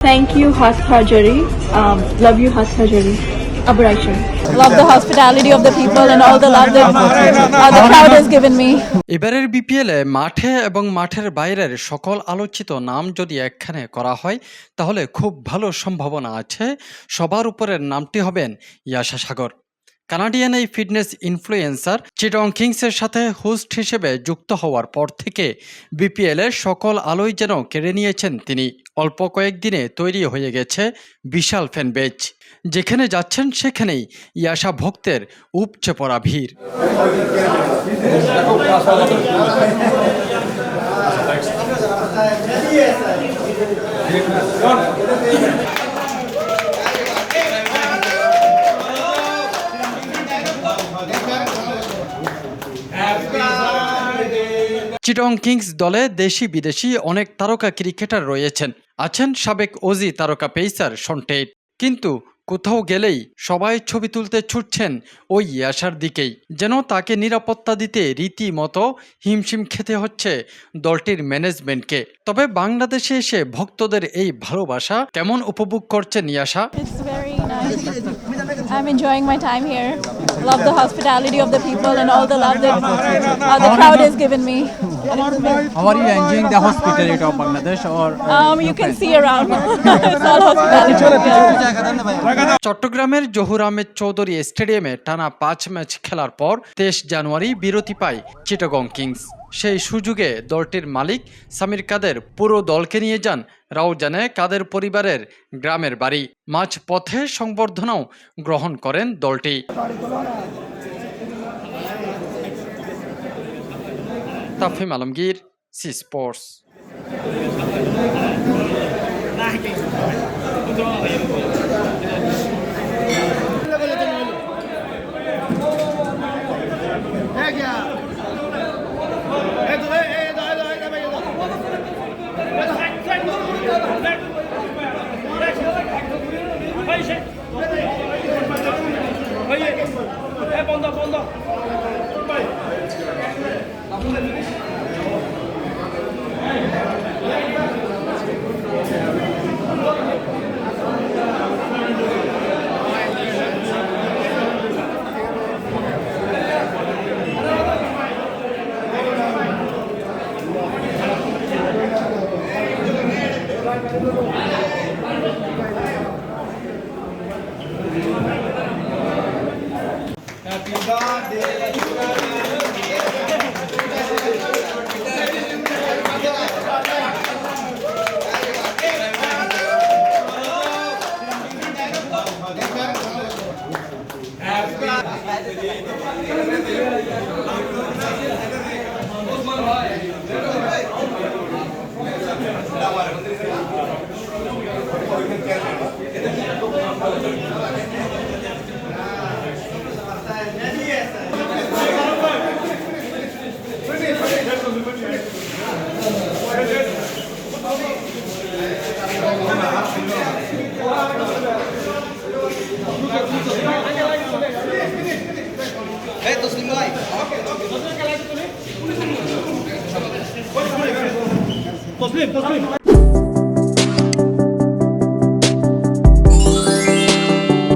Thank you, Hasthajari. Love you, Hasthajari. Abraisham. Love the hospitality of the people and all the love that the crowd has given me. এবারের বিপিএলে মাঠে এবং মাঠের বাইরের সকল আলোচিত নাম যদি একখানে করা হয় তাহলে খুব ভালো সম্ভাবনা আছে সবার উপরের নামটি হবেন ইয়াশা সাগর। কানাডিয়ান এই ফিটনেস ইনফ্লুয়েন্সার চিটং কিংসের সাথে হোস্ট হিসেবে যুক্ত হওয়ার পর থেকে বিপিএলের সকল আলোই যেন কেড়ে নিয়েছেন তিনি। অল্প কয়েকদিনে তৈরি হয়ে গেছে বিশাল ফ্যান বেজ। যেখানে যাচ্ছেন সেখানেই ইয়াশা ভক্তের উপচে পড়া ভিড়। চিটং কিংস দলে দেশি বিদেশি অনেক তারকা ক্রিকেটার রয়েছেন। আছেন সাবেক অজি তারকা পেসার শন টেট। কিন্তু কোথাও গেলেই সবাই ছবি তুলতে ছুটছেন ওই ইয়াশার দিকেই। যেন তাকে নিরাপত্তা দিতে রীতিমতো হিমশিম খেতে হচ্ছে দলটির ম্যানেজমেন্টকে। তবে বাংলাদেশে এসে ভক্তদের এই ভালোবাসা কেমন উপভোগ করছেন ইয়াশা? It's very nice. I'm enjoying my time here. Love the hospitality of the people and all the love that the crowd has given me. How are you enjoying the hospitality of Bangladesh? Or You can see around. It's all hospitality. চট্টগ্রামের জহুর আহমেদ চৌধুরী স্টেডিয়ামে টানা 5 match খেলার পর 23 জানুয়ারি বিরতি পায় Chittagong Kings. সেই সুযোগে দলটির মালিক সামির কাদের পুরো দলকে নিয়ে যান রাউজানে কাদের পরিবারের গ্রামের বাড়ি। মাঝ পথে সংবর্ধনাও গ্রহণ করেন দলটি। Tafhim Alamgir, C sports. Happy birthday to Hey, Toslim.